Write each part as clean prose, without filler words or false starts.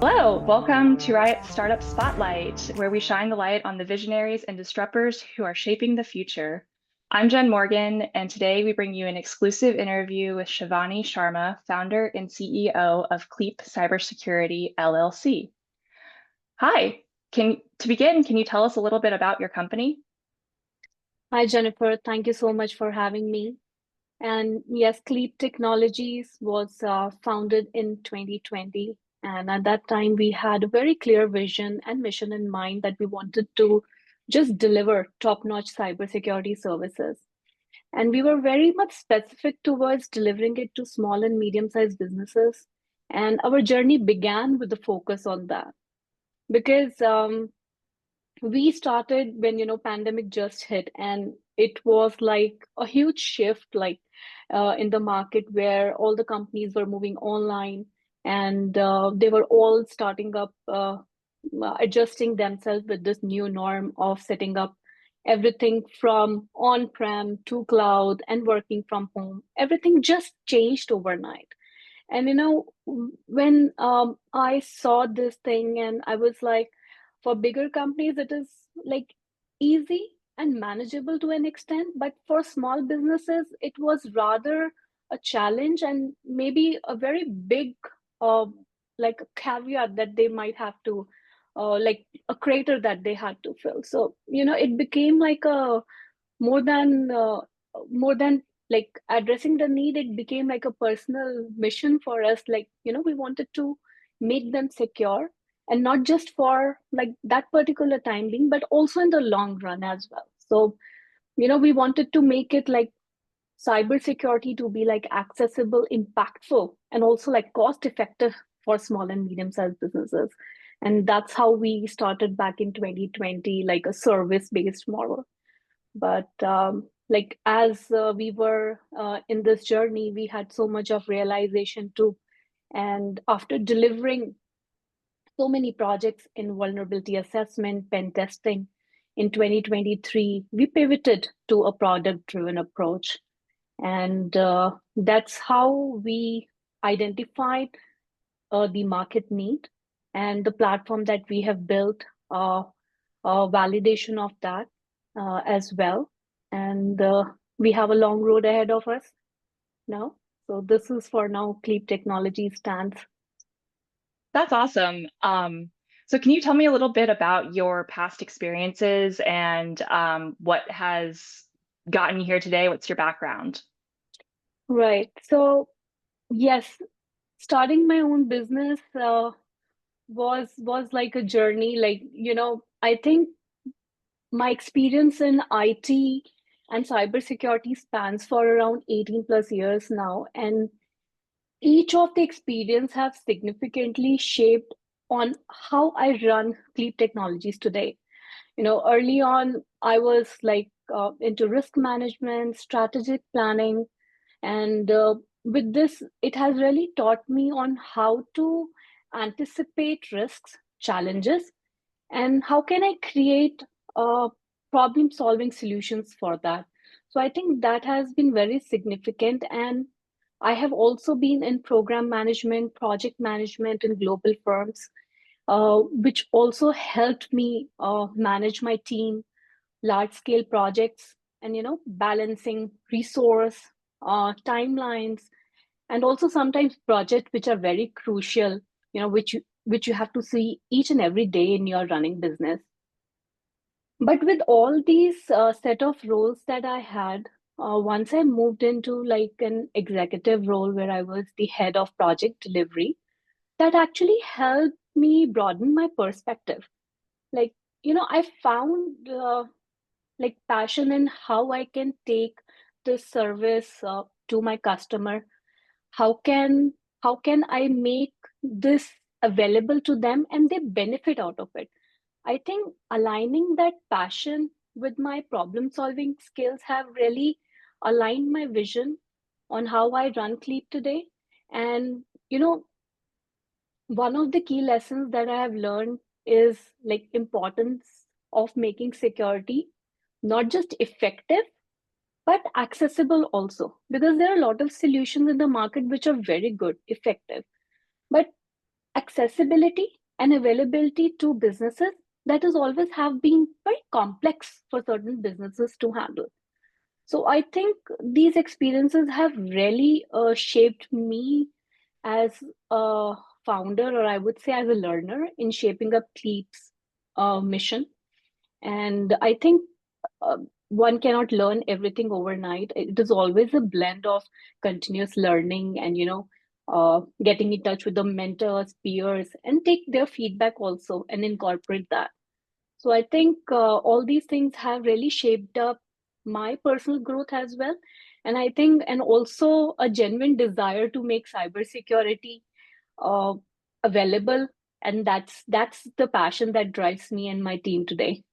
Hello, welcome to RIoT Startup Spotlight, where we shine the light on the visionaries and disruptors who are shaping the future. I'm Jen Morgan, and today we bring you an exclusive interview with Shivani Sharma, founder and CEO of KLEAP Cybersecurity LLC. Hi, to begin, can you tell us a little bit about your company? Hi, Jennifer. Thank you so much for having me. And yes, KLEAP Technologies was founded in 2020. And at that time, we had a very clear vision and mission in mind that we wanted to just deliver top-notch cybersecurity services. And we were very much specific towards delivering it to small and medium-sized businesses. And our journey began with the focus on that because we started when pandemic just hit, and it was like a huge shift, like in the market where all the companies were moving online, and they were all starting up adjusting themselves with this new norm of setting up everything from on-prem to cloud and working from home. Everything just changed overnight. And when I saw this thing, and I was like, for bigger companies, it is like easy and manageable to an extent, but for small businesses, it was rather a challenge and maybe a very big, uh, like a caveat that they might have to, like a crater that they had to fill. So, it became like a more than uh, more than like addressing the need. It became like a personal mission for us. Like, we wanted to make them secure, and not just for like that particular time being, but also in the long run as well. So, we wanted to make it like cybersecurity to be like accessible, impactful, and also like cost effective for small and medium sized businesses. And that's how we started back in 2020, like a service based model. But like as we were in this journey, we had so much of realization too. And after delivering so many projects in vulnerability assessment, pen testing in 2023, we pivoted to a product driven approach. And that's how we identified the market need, and the platform that we have built, validation of that as well. And we have a long road ahead of us now. So this is for now, KLEAP Technology stands. That's awesome. So can you tell me a little bit about your past experiences and what has gotten you here today? What's your background? Right. So yes, starting my own business was like a journey. Like, I think my experience in IT and cybersecurity spans for around 18 plus years now. And each of the experience have significantly shaped on how I run KLEAP Technologies today. Early on, I was like into risk management, strategic planning, and with this, it has really taught me on how to anticipate risks, challenges, and how can I create problem solving solutions for that. So I think that has been very significant. And I have also been in program management, project management in global firms, which also helped me manage my team, large scale projects, and balancing resource, timelines, and also sometimes projects which are very crucial, which you have to see each and every day in your running business. But with all these set of roles that I had, once I moved into like an executive role where I was the head of project delivery, that actually helped me broaden my perspective. Like, I found like passion in how I can take this service to my customer. How can how can I make this available to them and they benefit out of it? I think aligning that passion with my problem solving skills have really aligned my vision on how I run Cleap today. And one of the key lessons that I have learned is like importance of making security not just effective but accessible also, because there are a lot of solutions in the market which are very good, effective, but accessibility and availability to businesses that has always have been very complex for certain businesses to handle. So I think these experiences have really shaped me as a founder, or I would say as a learner, in shaping up KLEAP's mission. And I think uh, one cannot learn everything overnight. It is always a blend of continuous learning and, getting in touch with the mentors, peers, and take their feedback also and incorporate that. So I think all these things have really shaped up my personal growth as well. And I think, and also a genuine desire to make cybersecurity uh, available. And that's the passion that drives me and my team today.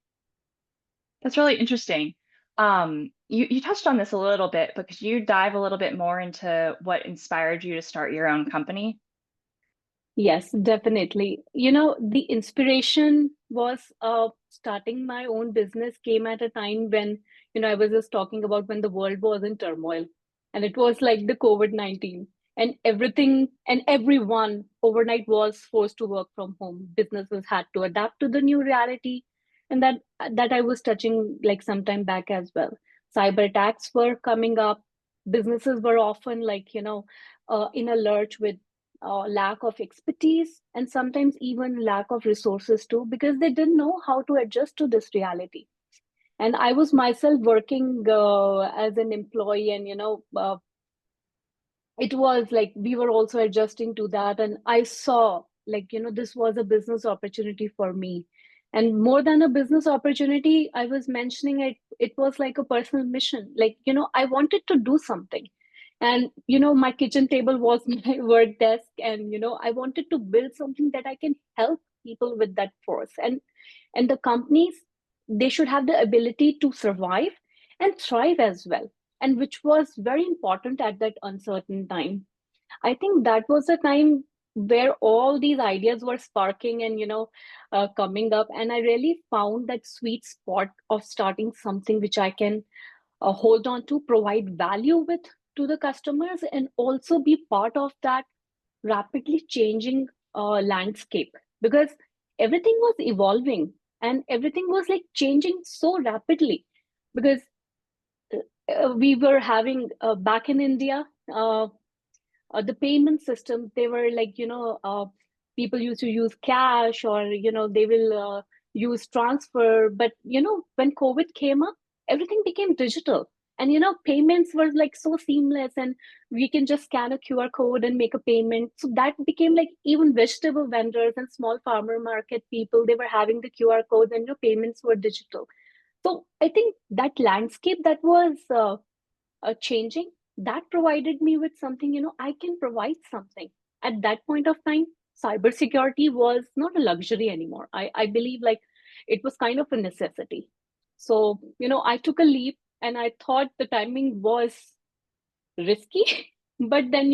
That's really interesting. You touched on this a little bit, but could you dive a little bit more into what inspired you to start your own company? Yes, definitely. The inspiration was starting my own business came at a time when, I was just talking about when the world was in turmoil. And it was like the COVID-19, and everything and everyone overnight was forced to work from home. Businesses had to adapt to the new reality. And that I was touching like some time back as well. Cyber attacks were coming up. Businesses were often like, in a lurch with lack of expertise and sometimes even lack of resources too, because they didn't know how to adjust to this reality. And I was myself working as an employee, and it was like we were also adjusting to that. And I saw like, this was a business opportunity for me. And more than a business opportunity, I was mentioning it was like a personal mission. Like, I wanted to do something. And, my kitchen table was my work desk. And, I wanted to build something that I can help people with that force. And the companies, they should have the ability to survive and thrive as well, and which was very important at that uncertain time. I think that was a time where all these ideas were sparking and, coming up. And I really found that sweet spot of starting something which I can hold on to, provide value with to the customers, and also be part of that rapidly changing landscape, because everything was evolving and everything was like changing so rapidly. Because we were having back in India, the payment systems, they were like, people used to use cash, or, they will use transfer. But, when COVID came up, everything became digital. And, payments were like so seamless, and we can just scan a QR code and make a payment. So that became like even vegetable vendors and small farmer market people, they were having the QR codes, and, payments were digital. So I think that landscape that was changing, that provided me with something, I can provide something. At that point of time, cybersecurity was not a luxury anymore. I believe like it was kind of a necessity. So, I took a leap, and I thought the timing was risky, but then,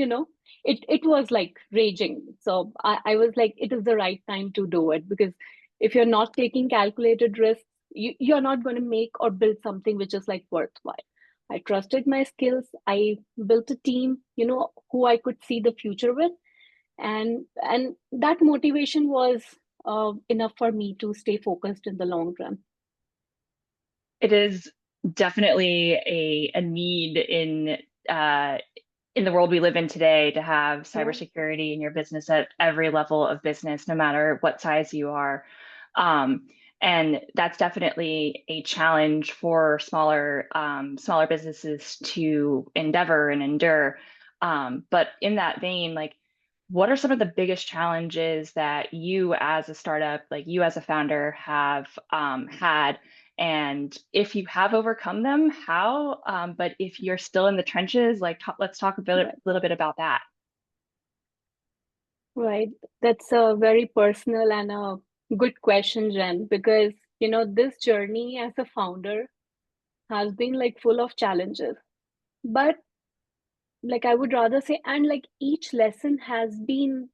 it was like raging. So I was like, it is the right time to do it, because if you're not taking calculated risks, you're not going to make or build something which is like worthwhile. I trusted my skills. I built a team, who I could see the future with. And that motivation was enough for me to stay focused in the long run. It is definitely a need uh, in the world we live in today to have Yeah, cybersecurity in your business at every level of business, no matter what size you are. Um, and that's definitely a challenge for smaller businesses to endeavor and endure. But in that vein, like, what are some of the biggest challenges that you as a startup, like you as a founder, have had? And if you have overcome them, how? But if you're still in the trenches, like let's talk a bit, right, little bit about that. right. That's a very personal and a good question, Jen, because this journey as a founder has been like full of challenges. But like I would rather say, and like each lesson has been,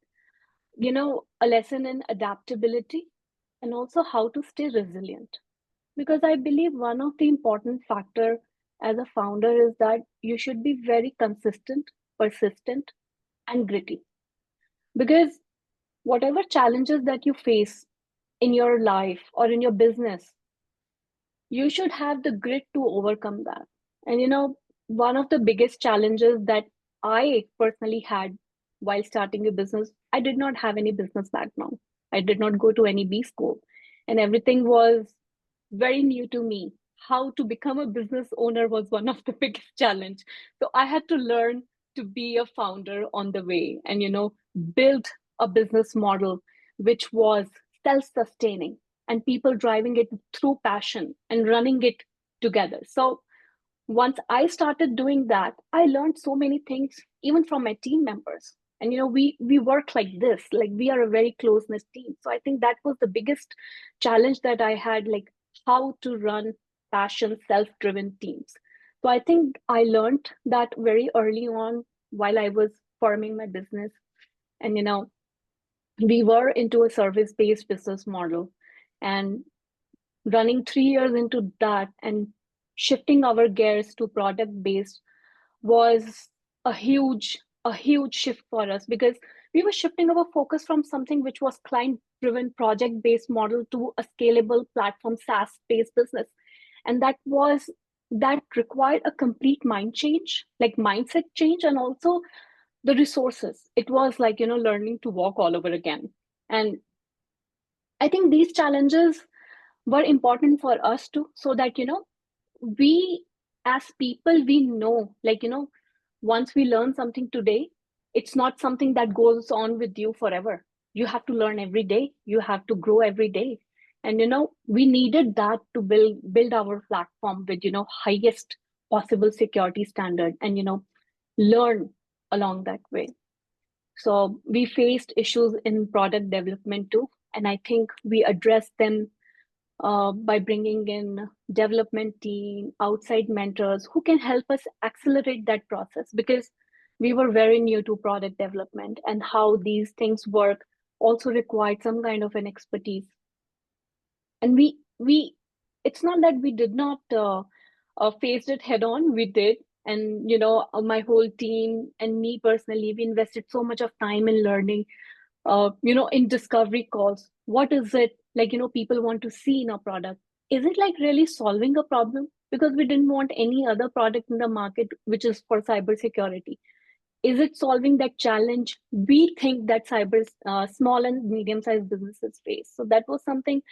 a lesson in adaptability and also how to stay resilient. Because I believe one of the important factor as a founder is that you should be very consistent, persistent, and gritty. Because whatever challenges that you face in your life or in your business, you should have the grit to overcome that. And one of the biggest challenges that I personally had while starting a business, I did not have any business background. I did not go to any B school, and everything was very new to me. How to become a business owner was one of the biggest challenge. So I had to learn to be a founder on the way, and build a business model which was self-sustaining and people driving it through passion and running it together. So once I started doing that, I learned so many things, even from my team members. And we work like this, like we are a very close knit team. So I think that was the biggest challenge that I had, like how to run passion, self driven teams. So I think I learned that very early on while I was forming my business. And we were into a service based business model, and running 3 years into that and shifting our gears to product based was a huge shift for us, because we were shifting our focus from something which was client driven project based model to a scalable platform SaaS based business. And that required a complete mind change, like mindset change, and also the resources. It was like learning to walk all over again. And I think these challenges were important for us too, so that we as people, we know, like once we learn something today, it's not something that goes on with you forever. You have to learn every day, you have to grow every day. And we needed that to build our platform with highest possible security standard, and learn along that way. So we faced issues in product development too, and I think we addressed them by bringing in development team, outside mentors who can help us accelerate that process, because we were very new to product development, and how these things work also required some kind of an expertise. And we it's not that we did not faced it head on. We did. And my whole team and me personally, we invested so much of time in learning, in discovery calls. What is it like, people want to see in a product? Is it like really solving a problem? Because we didn't want any other product in the market which is for cybersecurity. Is it solving that challenge we think that small and medium-sized businesses face? So that was something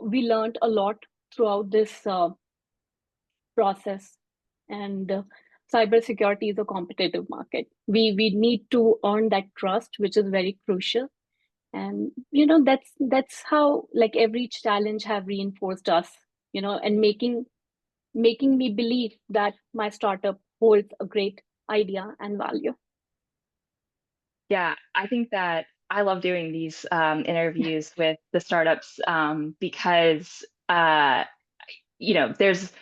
we learned a lot throughout this process. And cybersecurity is a competitive market. We need to earn that trust, which is very crucial. And that's how, like, every challenge have reinforced us, and making me believe that my startup holds a great idea and value. Yeah, I think that I love doing these interviews with the startups because there's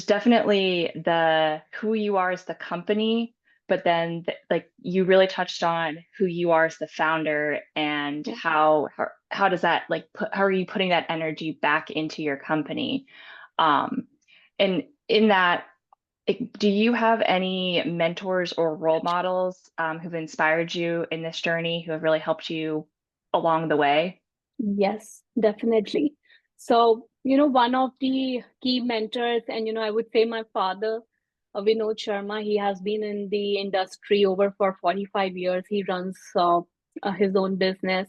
definitely the who you are as the company, but then like you really touched on who you are as the founder and Yeah. how does that like how are you putting that energy back into your company? Um, and in that, do you have any mentors or role models who've inspired you in this journey, who have really helped you along the way? Yes, definitely. So, one of the key mentors, and I would say my father, Vinod Sharma, he has been in the industry over for 45 years. He runs his own business.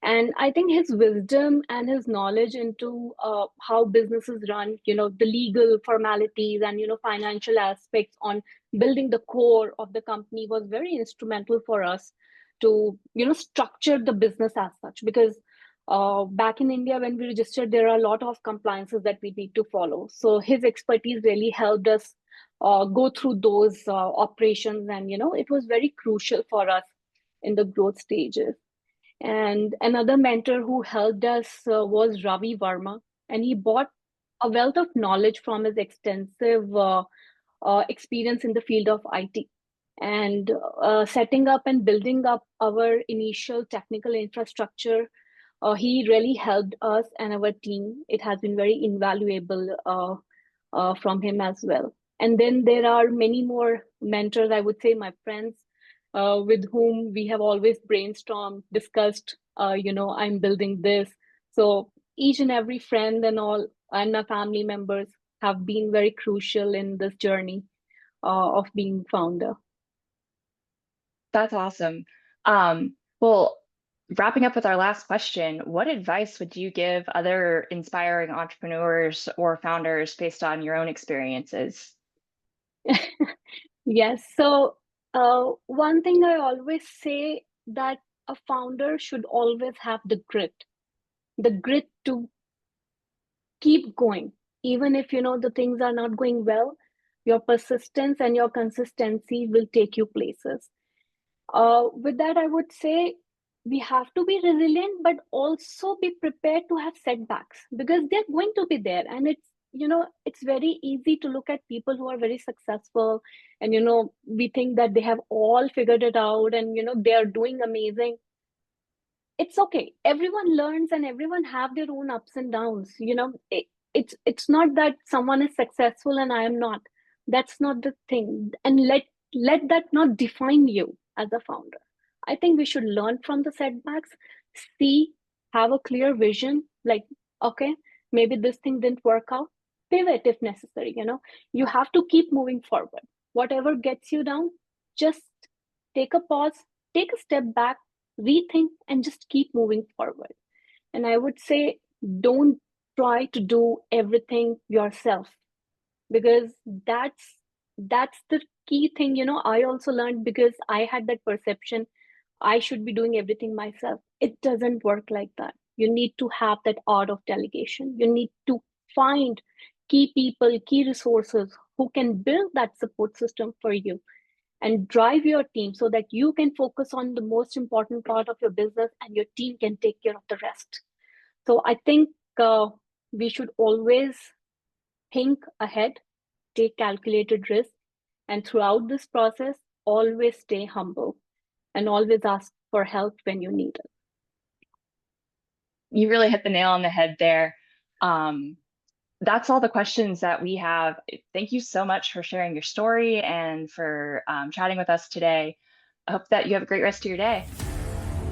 And I think his wisdom and his knowledge into how businesses run, the legal formalities and, financial aspects on building the core of the company was very instrumental for us to, structure the business as such. Because back in India, when we registered, there are a lot of compliances that we need to follow. So his expertise really helped us go through those operations. And, it was very crucial for us in the growth stages. And another mentor who helped us was Ravi Varma, and he brought a wealth of knowledge from his extensive experience in the field of IT. And setting up and building up our initial technical infrastructure, he really helped us and our team. It has been very invaluable from him as well. And then there are many more mentors, I would say, my friends. with whom we have always brainstormed, discussed, I'm building this. So each and every friend and all, and my family members have been very crucial in this journey of being founder. That's awesome. Well, wrapping up with our last question, what advice would you give other inspiring entrepreneurs or founders based on your own experiences? Yes. So, one thing I always say that a founder should always have the grit to keep going, even if the things are not going well. Your persistence and your consistency will take you places. With that, I would say we have to be resilient, but also be prepared to have setbacks because they're going to be there. And it's very easy to look at people who are very successful, and we think that they have all figured it out, and they are doing amazing. It's okay. Everyone learns, and everyone have their own ups and downs. It's not that someone is successful and I am not. That's not the thing. And let that not define you as a founder. I think we should learn from the setbacks, see, have a clear vision, like, okay, maybe this thing didn't work out, pivot if necessary. You have to keep moving forward. Whatever gets you down, just take a pause, take a step back, rethink, and just keep moving forward. And I would say, don't try to do everything yourself, because that's the key thing. I also learned, because I had that perception I should be doing everything myself. It doesn't work like that. You need to have that art of delegation. You need to find key people, key resources who can build that support system for you and drive your team so that you can focus on the most important part of your business and your team can take care of the rest. So I think we should always think ahead, take calculated risk, and throughout this process, always stay humble and always ask for help when you need it. You really hit the nail on the head there. Um, that's all the questions that we have. Thank you so much for sharing your story and for chatting with us today. I hope that you have a great rest of your day.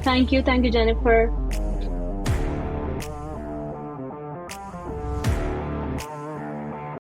Thank you, Jennifer.